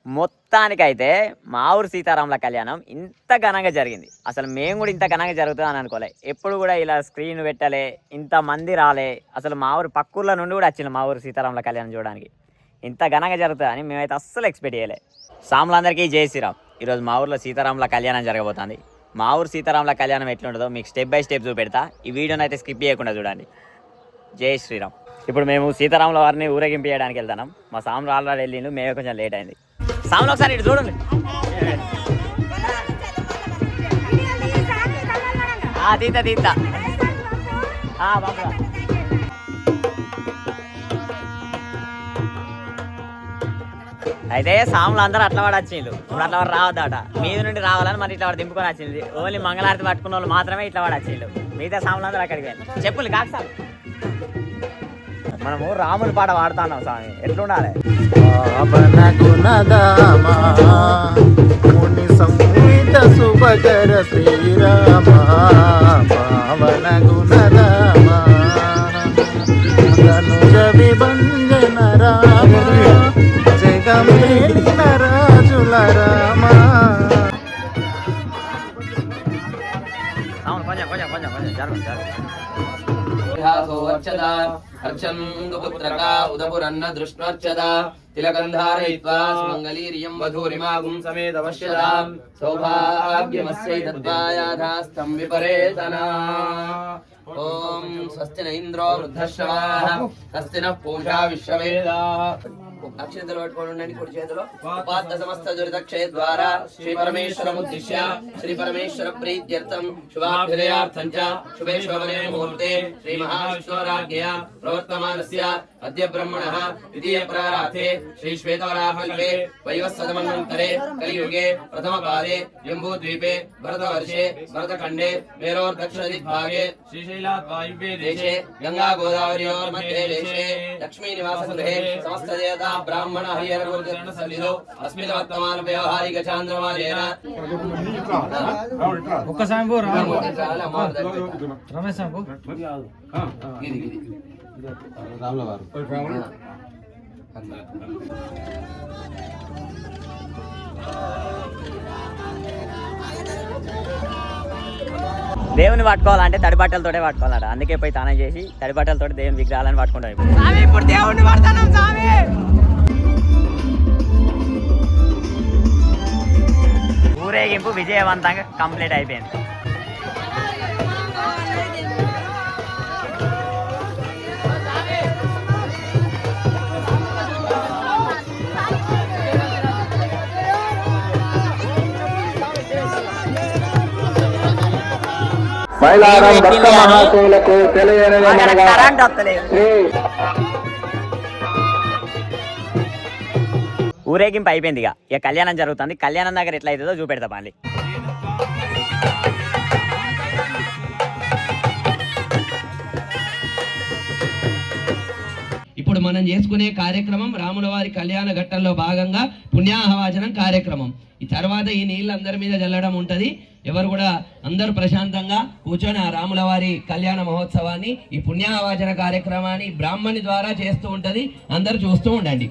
మొత్తానికైతే మా ఊరు సీతారాముల కళ్యాణం ఇంత ఘనంగా జరిగింది. అసలు మేము కూడా ఇంత ఘనంగా జరుగుతుందని అనుకోలే. ఎప్పుడు కూడా ఇలా స్క్రీన్ పెట్టలే, ఇంతమంది రాలే. అసలు మా ఊరు పక్కూర్ల నుండి కూడా వచ్చింది మా ఊరు సీతారాముల కళ్యాణం చూడడానికి. ఇంత ఘనంగా జరుగుతుందని మేమైతే అస్సలు ఎక్స్పెక్ట్ చేయలే. సాములందరికీ జై శ్రీరామ్. ఈరోజు మా ఊర్లో సీతారాముల కళ్యాణం జరగబోతుంది. మా ఊరు సీతారాముల కళ్యాణం ఎట్లుంటుందో మీకు స్టెప్ బై స్టెప్ చూపెడతా. ఈ వీడియోని అయితే స్కిప్ చేయకుండా చూడండి. జై శ్రీరామ్. ఇప్పుడు మేము సీతారాముల వారిని ఊరేగింపు చేయడానికి వెళ్తున్నాం. మా సాములు ఆల్రెడీ వెళ్ళిండు, మేమే కొంచెం లేట్ అయింది. సాములు ఒకసారి ఇటు చూడండి. తీత తీత అయితే సాములు అందరూ అట్లా వాడు వచ్చిండు. ఇప్పుడు అట్లా వాడు రావద్దట, మీద నుండి రావాలని మరి ఇట్లా వాడు దింపుకొని వచ్చింది. ఓన్లీ మంగళారతి పట్టుకున్న వాళ్ళు మాత్రమే ఇట్లా వాడు వచ్చిండు. మిగతా సాములు అందరూ అక్కడికి వెళ్ళి చెప్పులు కాదు సార్. మనము రాముని పాట పాడుతున్నాం స్వామి, ఎట్లుండాలి? ముని సంగీత శుభకర శ్రీరామ పావన గుణదామా ధనుజ విభంజన రామ జగమేలిన రాజుల రామ. కొంచెం కొంచెం కొంచెం కొంచెం జరగదు జరగదు. अर्चन्दुपुत्रका उदपुरन्न दृष्ट्वर्चदा तिलकन्धारयित्वा सुमङ्गलीर्यं वधूरिमागुं समेतवश्यदां सौभाग्यमस्यैतद्वायाधास्तं विपरेतना. ॐ स्वस्ति न इन्द्रो वृद्धश्रवाः स्वस्ति नः पूषा विश्ववेदाः. అక్షంతలు పట్టుకొని ఉండండి కుడి చేతిలో. ఉపాత్త సమస్త దురితక్షయ ద్వారా శ్రీ పరమేశ్వరముద్దిశ్య శ్రీ పరమేశ్వర ప్రీత్యర్థం శుభాభ్యుదయార్థం చ శుభే శోభనే ముహూర్తే శ్రీ మహావిష్ణోరాజ్ఞయా ప్రవర్తమానస్య అద్య బ్రహ్మణః ద్వితీయ ప్రారాధే శ్రీ శ్వేతవరాహకల్పే వైవస్వతమన్వంతరే కలియుగే ప్రథమ పాదే జంబూద్వీపే భరతవర్షే భరతఖండే మేరోర్దక్షిణదిగ్భాగే శ్రీశైలాత్ వాయువ్యే దేశే గంగా గోదావర్యోర్मध्ये దేశే లక్ష్మీ నివాసగృహే సమస్త దేవతా బ్రాహ్మణ హరిహర గురుచరణ సన్నిధౌ అస్మిన్ వర్తమాన వ్యవహారిక చాంద్రమానేన ఒక్కసారి పో రమేష్ సాబు రాముల వారు దేవుని పట్టుకోవాలంటే తడి బట్టలతోటే పట్టుకోవాలట. అందుకే పోయి తానే చేసి తడి బట్టలతో దేవుని విగ్రహాలను పట్టుకుంటాం. ఇప్పుడు దేవుడిని పడతాం స్వామి. ఊరేగింపు విజయవంతంగా కంప్లీట్ అయిపోయింది. ఊరేగింపు అయిపోయింది. ఇక కళ్యాణం జరుగుతుంది. కళ్యాణం దగ్గర ఎట్లా అవుతుందో చూపెడతా మళ్ళీ. ఇప్పుడు మనం చేసుకునే కార్యక్రమం రాముల వారి కళ్యాణ ఘట్టంలో భాగంగా పుణ్యాహవాచనం కార్యక్రమం. ఈ తర్వాత ఈ నీళ్ళు అందరి మీద చల్లడం ఉంటది. ఎవరు కూడా అందరూ ప్రశాంతంగా కూర్చొని ఆ రాముల వారి కళ్యాణ మహోత్సవాన్ని, ఈ పుణ్యాహవాచన కార్యక్రమాన్ని బ్రాహ్మణి ద్వారా చేస్తూ ఉంటది. అందరూ చూస్తూ ఉండండి.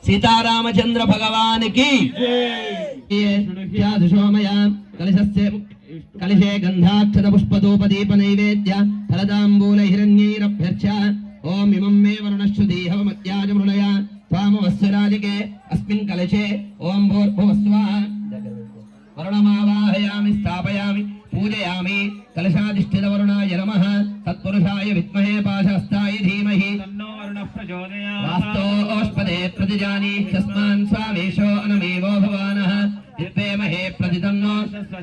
సీతారామచంద్ర భగవానికి కలిశే గంధాక్షత పుష్పదూపదీప నైవేద్య ఫలదాంబూల హిరణ్యైరభ్యర్చ ఓం ఇమం మే వరుణశ్రుతి హవమత్యాజమృళయ త్వామవస్సురాజికే అస్మిన్ కలశే ఓం భూర్భువస్వః వరుణమావాహయామి స్థాపయామి పూజయామి కలశాధిష్ఠిత వరుణాయ నమః తత్పురుషాయ విద్మహే పాశహస్తాయ ధీమహి తన్నో వరుణః ప్రచోదయాత్ వాస్తోష్పదే ప్రతిజాని తస్మాన్ స్వామేషో అనమేవో భవానః విద్మహే ప్రతితన్నో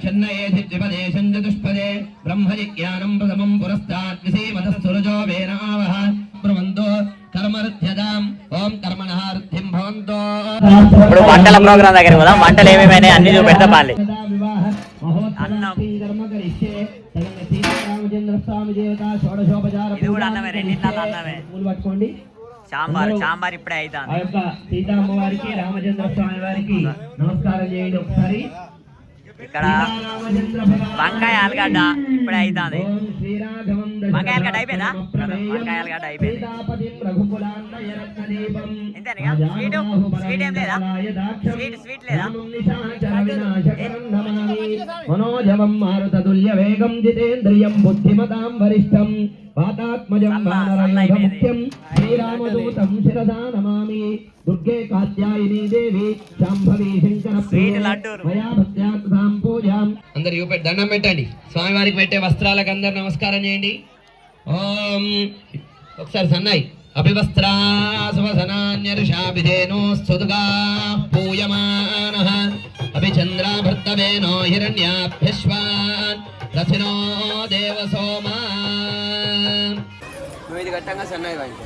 షన్నయేధి ద్విపదేశం చతుష్పదే బ్రహ్మజిజ్ఞానం ప్రథమం పురస్తాత్ విసేమతః సురజో వేనావః ప్రవంతో కర్మరుధ్యదాం ఓం కర్మణః రుద్ధిం భవంతో. ఇప్పుడు వంటల ప్రోగ్రామ్ దగ్గర పోదాం. వంటలు ఏమేమైనా అన్ని చూపెడతా పాలి. అన్నం ఇది కూడా అన్నమే, రెండింటి అన్నమే. సాంబార్ ఇప్పుడే అవుతాను. సీతారామ వారికి రామచంద్ర స్వామి వారికి నమస్కారం చేయండి ఒకసారి. ఇక్కడ వంకాయ ఆలుగడ్డ ఇప్పుడే అవుతుంది. వంకాయ ఆలుగడ్డ అయిపోయిందా? వంకాయ ఆలుగడ్డ అయిపోయింది. ఇంతేనా? స్వీట్ స్వీట్ ఏం లేదా? స్వీట్ లేదా? మనోజవం మారుతతుల్య వేగం జితేంద్రియం బుద్ధిమతాం వరిష్టం వాతాత్మజం వానరయుధముఖ్యం శ్రీరామదూతం శిరసా నమామి. దుర్గే కాత్యాయని దేవి శాంభవి శంకర పూజాం. అందరు చూపెట్టి దండం పెట్టండి. స్వామివారికి పెట్టే వస్త్రాలకు అందరు నమస్కారం చేయండి. ఓం ఒకసారి సన్నాయి అభివస్త్రా శుభసనాన్యర్షాభిధేనో స్తుతుగా పూయమానః అభిచంద్రాభర్తవేనో హిరణ్యాభ్యశ్వాన్ రథినో దేవసోమా. నువ్వు ఇది గట్టంగా సన్నాయి వాయించు.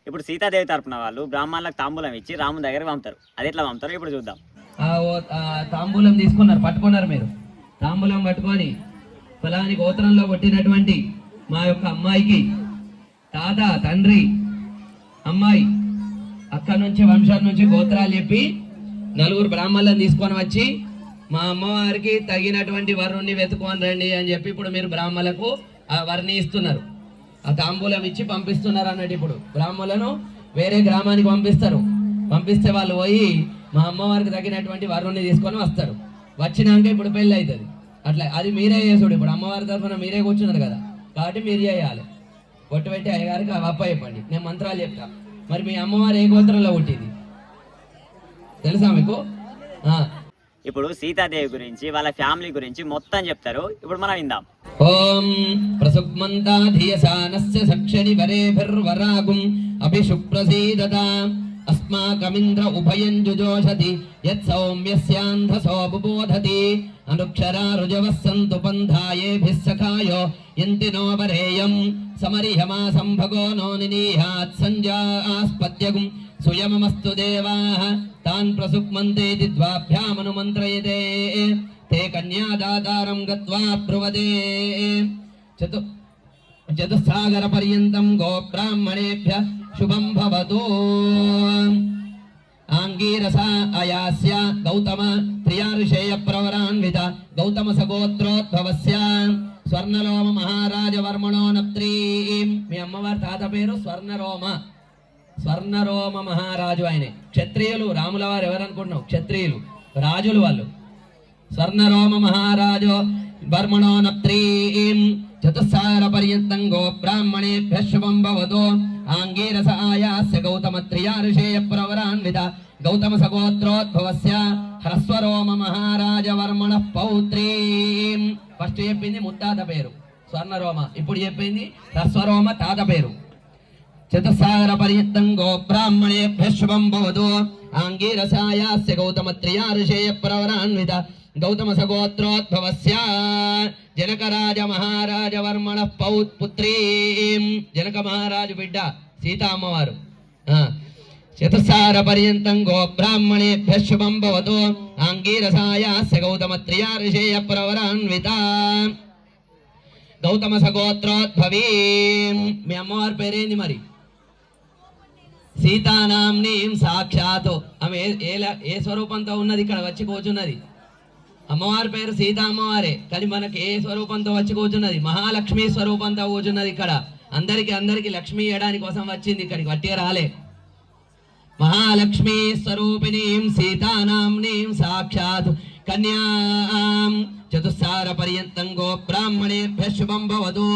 ఇప్పుడు సీతాదేవి తరపున వాళ్ళు బ్రాహ్మణులకు తాంబూలం ఇచ్చి రాముని దగ్గర పంపుతారు. అది ఎట్లా పంపుతారు ఇప్పుడు చూద్దాం. తాంబూలం తీసుకున్నారు, పట్టుకున్నారు. మీరు తాంబూలం పట్టుకొని ఫలాని గోత్రంలో పుట్టినటువంటి మా యొక్క అమ్మాయికి తాత తండ్రి అమ్మాయి అక్కడ నుంచి వంశం నుంచి గోత్రాలు చెప్పి నలుగురు బ్రాహ్మణులను తీసుకొని వచ్చి మా అమ్మవారికి తగినటువంటి వరుణ్ణి వెతుకొని రండి అని చెప్పి ఇప్పుడు మీరు బ్రాహ్మణులకు ఆ వరుణ్ణి ఇస్తున్నారు. ఆ తాంబూలం ఇచ్చి పంపిస్తున్నారు అన్నట్టు. ఇప్పుడు బ్రాహ్మణులను వేరే గ్రామానికి పంపిస్తారు. పంపిస్తే వాళ్ళు పోయి మా అమ్మవారికి తగినటువంటి వరుణ్ణి తీసుకొని వస్తారు. వచ్చినాక ఇప్పుడు పెళ్ళి అవుతుంది. అట్లా అది మీరే చేసుడు. ఇప్పుడు అమ్మవారి తరఫున మీరే కూర్చున్నారు కదా, కాబట్టి మీరు చేయాలి. పొట్టు పెట్టి అయ్యగారికి అప్ప చెప్పండి, నేను మంత్రాలు చెప్తా. మరి మీ అమ్మవారు ఏ గోత్రంలో పుట్టింది తెలుసా మీకు? ఇప్పుడు సీతాదేవి గురించి వాళ్ళ ఫ్యామిలీ గురించి మొత్తం చెప్తారు. ఇప్పుడు మనం విందాం. ఓం ప్రసుగ్మంతా ధియసానస్య సక్షని వరేభిర్వరాగుం అభిషుప్రసీదత అస్మాకమింద్ర ఉభయం జుజోషతి యత్సౌమ్యస్యాంధసో బుబోధతి అనుక్షరా రుజవః సంతు పంధాయేభిః సఖాయో యంతినో వరేయం సమరిహమా సంభగో నో నినీహాత్ సంజాస్పద్యగుం సుయమమస్తు దేవాః తాన్ ప్రసుగ్మంతేతి ద్వాభ్యామనుమంత్రయతే తే కన్యాదాతారం గత్వా బ్రువదే. చతుస్సాగర పర్యంతం గోబ్రాహ్మణేభ్యః శుభం భవతు. ఆంగీరస అయాస్య గౌతమ త్రియారుషేయ ప్రవరాన్విత గౌతమ సగోత్రోద్భవస్య స్వర్ణరోమ మహారాజ వర్మణో నప్త్రీం. మీ అమ్మవారి తాత పేరు స్వర్ణరోమ. స్వర్ణరోమ మహారాజు ఆయనే. క్షత్రియులు రాముల వారు ఎవరనుకుంటున్నావు? క్షత్రియులు, రాజులు వాళ్ళు. స్వర్ణరోమ మహారాజు వర్మణో నప్త్రీం. చతుస్సాగర పర్యంతం గో బ్రాహ్మణేభ్యః శుభం భవతు. ఆంగీరస ఆయాస్య గౌతమ త్రియారుషేయ ప్రవరాన్విత గౌతమ సగోత్రోద్భవస్య హ్రస్వరోమ మహారాజ వర్మణ పౌత్రీం. ఫస్ట్ చెప్పింది ముత్తాత పేరు స్వర్ణరోమ, ఇప్పుడు చెప్పింది హ్రస్వరోమ తాత పేరు. చతుస్సాగర పర్యంతం గో బ్రాహ్మణేభ్యః శుభం భవతు. ఆంగీరసాయాస్య గౌతమ త్రియారుషేయ ప్రవరాన్విత గౌతమ సగోత్రోద్భవస్య జనకరాజ మహారాజ వర్మణ పౌత్పుత్రీం. జనక మహారాజు బిడ్డ సీతా అమ్మవారు. చతుస్సాగర పర్యంతం గో బ్రాహ్మణేభ్యః శుభం భవతు. ఆంగీరసాయాస్య గౌతమ త్రియారుషేయ ప్రవరాన్విత గౌతమ సగోత్రోద్భవీం. మీ అమ్మవారి పేరేంది మరి? సీతానాంనీం సాక్షాత్. ఆమె ఏ స్వరూపంతో ఉన్నది? ఇక్కడ వచ్చి కూర్చున్నది. అమ్మవారి పేరు సీతా అమ్మవారే, కానీ మనకి ఏ స్వరూపంతో వచ్చి కూర్చున్నది? మహాలక్ష్మి స్వరూపంతో కూర్చున్నది. ఇక్కడ అందరికి లక్ష్మి ఇవ్వడానికి కోసం వచ్చింది, ఇక్కడికి వట్టిగా రాలే. మహాలక్ష్మి స్వరూపిణీం సీతానాంనీం సాక్షాత్ కన్యాం చతుస్సాగర పర్యంతం గో బ్రాహ్మణేభ్యః శుభం భవతు.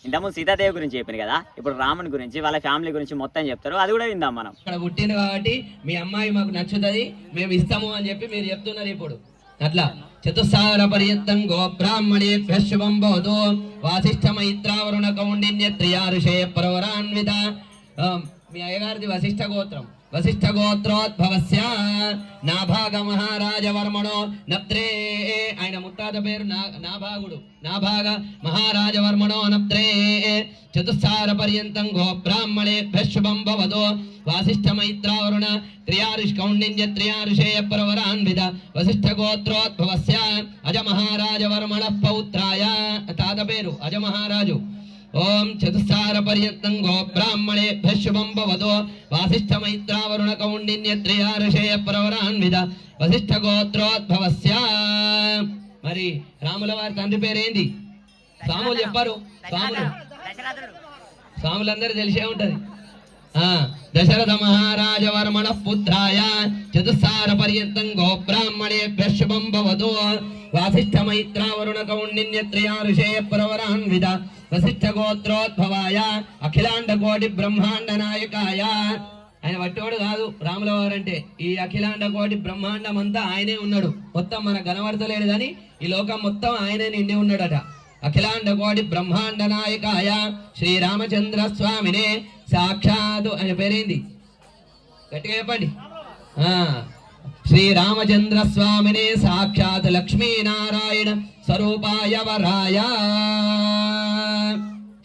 ఇంతకుముందు సీతాదేవి గురించి చెప్పింది కదా, ఇప్పుడు రాముని గురించి వాళ్ళ ఫ్యామిలీ గురించి మొత్తం చెప్తారు. అది కూడా విందాం మనం. ఇక్కడ పుట్టింది కాబట్టి మీ అమ్మాయి మాకు నచ్చుతుంది, మేము ఇస్తాము అని చెప్పి మీరు చెప్తున్నారు. ఇప్పుడు అట్లా చతుస్సాగర పర్యంతం గో బ్రాహ్మణేభ్యః శుభం భవతు. వాసిష్ఠ మైత్రావరుణ కౌండిన్య త్రియారుషేయ ప్రవరాన్విత. మీ అయ్యగారిది వశిష్ఠ గోత్రం. వశిష్ఠ గోత్రోద్భవస్య నాభాగ మహారాజ వర్మణో నప్త్రే. ఆయన ముత్తాత పేరు నాభాగుడు. నాభాగ మహారాజ వర్మణో నప్త్రే. చతుస్సాగర పర్యంతం గో బ్రాహ్మణేభ్యః శుభం భవతు. వాసిష్ఠ మైత్రావరుణ కౌండిన్య త్రియారుషేయ ప్రవరాన్విత వశిష్ఠ గోత్రోద్భవస్య అజ మహారాజ వర్మణ పౌత్రాయ. తాత తాత పేరు అజమహారాజు. ఓం చతుస్సార పర్యంతం గో బ్రాహ్మణేభ్యః శుభం భవతు. వాసిష్ఠ మైత్రావరుణ కౌండిన్యత్రయా ఋషయ ప్రవరాన్విత వసిష్ఠ గోత్రోద్భవస్య. మరి రాముల వారి తండ్రి పేరేంది? స్వాములు చెప్పారు. స్వాములందరూ తెలిసే ఉంటది. దశరథ మహారాజ వర్మణ పుత్రాయ చతుస్సార పర్యంతం గో బ్రాహ్మణేభ్యః శుభం భవతు. వాసిష్ఠ మైత్రావరుణ కౌండిన్యత్రయా ఋషయ ప్రవరాన్విత వసిష్ఠ గోత్రోద్భవాయ అఖిలాండ కోటి బ్రహ్మాండ నాయకాయ. ఆయన వట్టోడు కాదు రాముల వారంటే. ఈ అఖిలాండ కోటి బ్రహ్మాండం అంతా ఆయనే ఉన్నాడు. మొత్తం మన కనబడతలేడు కానీ ఈ లోకం మొత్తం ఆయనే నిండి ఉన్నాడట. అఖిలాండ కోటి బ్రహ్మాండ నాయకాయ శ్రీరామచంద్ర స్వామినే సాక్షాత్ ఆయన పేరేంది? గట్టిగా చెప్పండి. శ్రీరామచంద్ర స్వామినే సాక్షాత్ లక్ష్మీనారాయణ స్వరూపాయ వరాయ.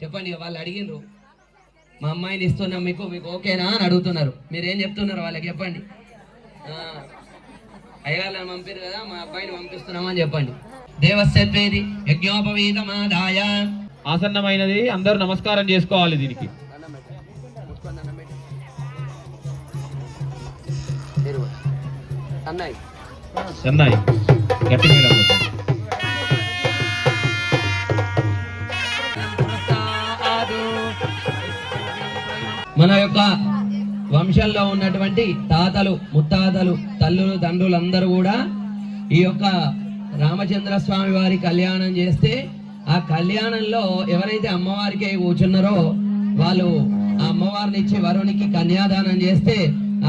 చెప్పండి. వాళ్ళు అడిగినరు మా అమ్మాయిని ఇస్తున్నాం మీకు ఓకేనా అని అడుగుతున్నారు. మీరేం చెప్తున్నారు వాళ్ళకి చెప్పండి. అయ్యగాళ్ళని పంపారు కదా, మా అబ్బాయిని పంపిస్తున్నామని చెప్పండి. దేవస్యద్వేది యజ్ఞోపవీతమాదాయ. ఆసన్నమైనది, అందరూ నమస్కారం చేసుకోవాలి. దీనికి చెన్నై గట్టి మేడం. మన యొక్క వంశంలో ఉన్నటువంటి తాతలు ముత్తాతలు తల్లులు తండ్రులు అందరూ కూడా ఈ యొక్క రామచంద్ర స్వామి వారి కళ్యాణం చేస్తే ఆ కళ్యాణంలో ఎవరైతే అమ్మవారికి కూర్చున్నారో వాళ్ళు ఆ అమ్మవారిని ఇచ్చి వరునికి కన్యాదానం చేస్తే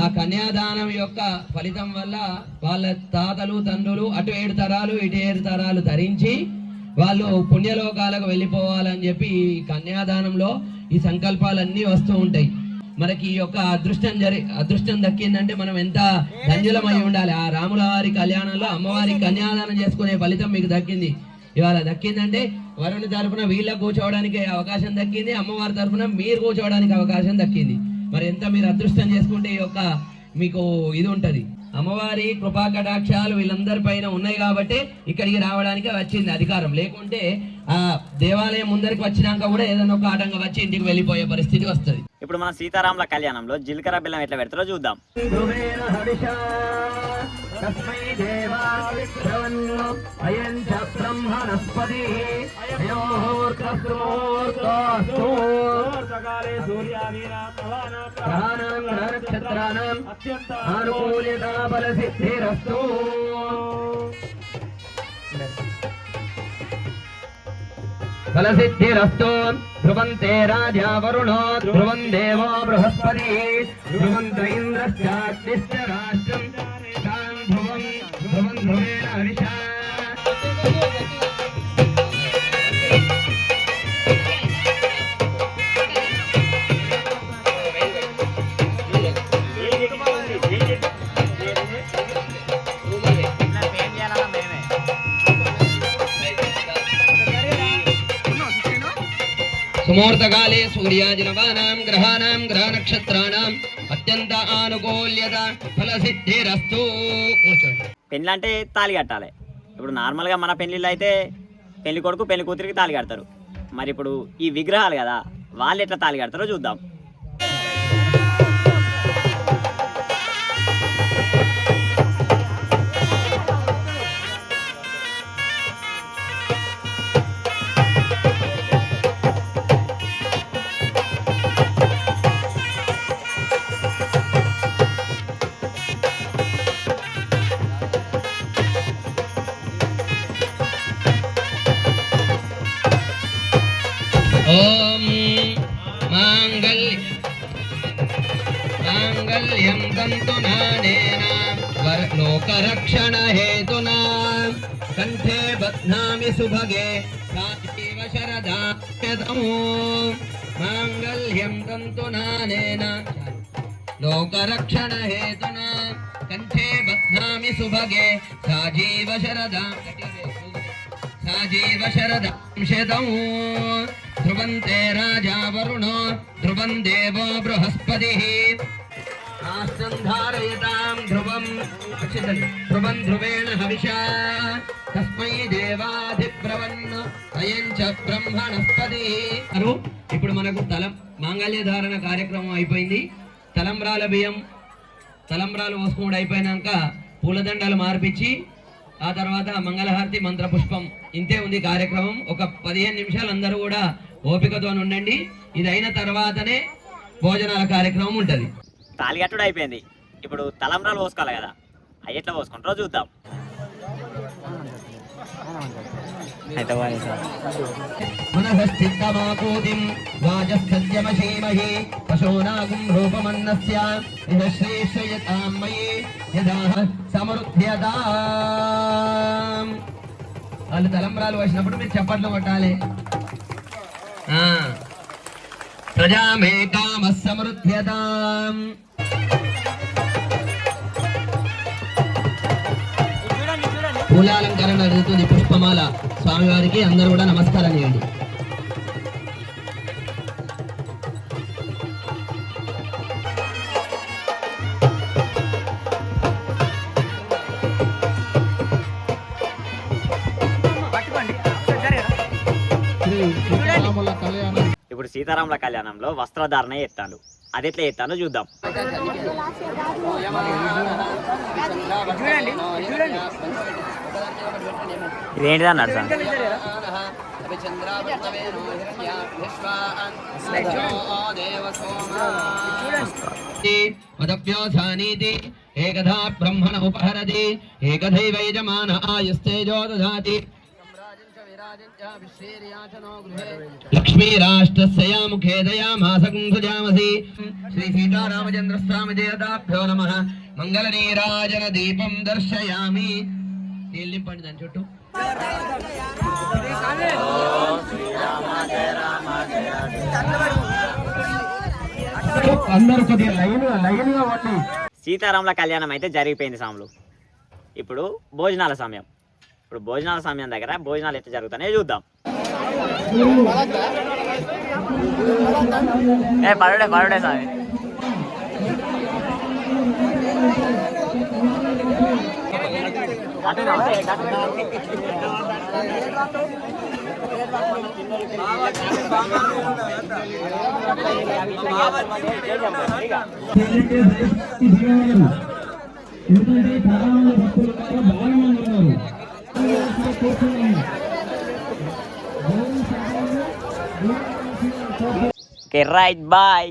ఆ కన్యాదానం యొక్క ఫలితం వల్ల వాళ్ళ తాతలు తండ్రులు అటు 7 తరాలు ఇటు 7 తరాలు ధరించి వాళ్ళు పుణ్యలోకాలకు వెళ్ళిపోవాలని చెప్పి ఈ కన్యాదానంలో ఈ సంకల్పాలన్నీ వస్తూ ఉంటాయి. మనకి ఈ యొక్క అదృష్టం దక్కిందంటే మనం ఎంత ధన్యులమై ఉండాలి. ఆ రాముల వారి కళ్యాణంలో అమ్మవారి కన్యాదానం చేసుకునే ఫలితం మీకు దక్కింది. ఇవాళ దక్కిందంటే వరుని తరఫున వీళ్ళకు కూర్చోవడానికి అవకాశం దక్కింది, అమ్మవారి తరఫున మీరు కూర్చోవడానికి అవకాశం దక్కింది. మరి ఎంత మీరు అదృష్టం చేసుకుంటే ఈ యొక్క మీకు ఇది ఉంటది. అమ్మవారి కృపా కటాక్షాలు వీళ్ళందరి పైన ఉన్నాయి కాబట్టి ఇక్కడికి రావడానికి వచ్చింది అధికారం. లేకుంటే ఆ దేవాలయం ముందరికి వచ్చినాక కూడా ఏదైనా ఒక ఆటంగా వచ్చి ఇంటికి వెళ్ళిపోయే పరిస్థితి వస్తుంది. ఇప్పుడు మన సీతారాముల కళ్యాణంలో జీలకర్ర బెల్లం ఎట్లా పెడతారో చూద్దాం. ఫలసిద్ధిరస్తు. ధ్రువంతే రాజా వరుణో ధ్రువం దేవో బృహస్పతి ధ్రువంత ఇంద్రశ్చాగ్నిశ్చ రాష్ట్రం ధ్రువం ధ్రువం ధ్రువేణ హరిషా. సుముహూర్తకాలే సూర్యాజినవానాం గ్రహాణాం గ్రహ నక్షత్రాణాం అత్యంత ఆనుకూల్యత ఫలసిద్ధిరస్తు. కూర్చోండి. పెళ్ళి అంటే తాళి కట్టాలి. ఇప్పుడు నార్మల్గా మన పెళ్ళిళ్ళు అయితే పెళ్లి కొడుకు పెళ్లి కూతురికి తాళి కడతారు. మరి ఇప్పుడు ఈ విగ్రహాలు కదా, వాళ్ళు ఎట్లా తాళి కడతారో చూద్దాం. ఓం మాంగళ్యం తంతునానేన లోకరక్షణ హేతునా కంఠే బధ్నామి సుభగే సాజీవ శరదాం. మాంగళ్యం తంతునానేన లోకరక్షణ హేతునా కంఠే బధ్నామి సుభగే సాజీవ శరదాం శతం. ధ్రువంతే రాజా వరుణో ధ్రువం దేవో బృహస్పతి రాష్ట్రం ధారయతాం ధ్రువం ధ్రువం ధ్రువేణ హవిషా తస్మై దేవాధిబ్రవన్ అయం చ బ్రహ్మణస్పతి. ఇప్పుడు మనకు మాంగళ్య ధారణ కార్యక్రమం అయిపోయింది. తలంబ్రాలు పోసుకోవడం అయిపోయినాక పూలదండలు మార్పించి ఆ తర్వాత మంగళహారతి మంత్రపుష్పం, ఇంతే ఉంది కార్యక్రమం. ఒక 15 నిమిషాలు అందరూ కూడా ఓపికతో ఉండండి. ఇది అయిన తర్వాతనే భోజనాల కార్యక్రమం ఉంటుంది. తాళి కట్టుడు అయిపోయింది. ఇప్పుడు తలంబ్రాలు పోసుకోవాలి కదా, అవి ఎట్లా పోసుకుంటారో చూద్దాం. అయితే మనఃస్థితమాకూతిం వాజస్తస్యమశీమహి పశూనాగుం రూపమన్నస్య నిశ్రేషయతామయే యదా సమృద్ధ్యతాం. వాళ్ళు తలంబ్రాలు వచ్చినప్పుడు మీరు చప్పట్లు కొట్టాలి. ప్రజామే కామః సమృద్ధ్యతాం. పూలాలంకరణ జరుగుతుంది, పుష్పమాల స్వామివారికి. అందరూ కూడా నమస్కారం చేయండి. ఇప్పుడు సీతారాముల కళ్యాణంలో వస్త్రధారణ చేస్తాను. అది ఎట్లా చేస్తానో చూద్దాం. ఇదేంటిది అన్నాడు సార్? మదవ్యోధానీతి ఏకధా బ్రహ్మణ ఉపహరతి ఏకధైవైజమాన ఆయుస్తేజో దదాతి. లక్ష్మీరాష్ట్రస్య ముఖే దయామాసకం సుజామసి. శ్రీ సీతారామచంద్ర స్వామి దేవతాభ్యో నమః. మంగళ నీరాజన దీపం దర్శయామి. నింపండి దాని చుట్టూ. అందరూ కొద్దిగా లైన్గా ఉండి. సీతారాముల కళ్యాణం అయితే జరిగిపోయింది సాములు. ఇప్పుడు భోజనాల సమయం. ఇప్పుడు భోజనాల సమయం దగ్గర భోజనాలు ఎట్లా జరుగుతాయో చూద్దాం. పరుడే స్వామి. Okay, right, bye.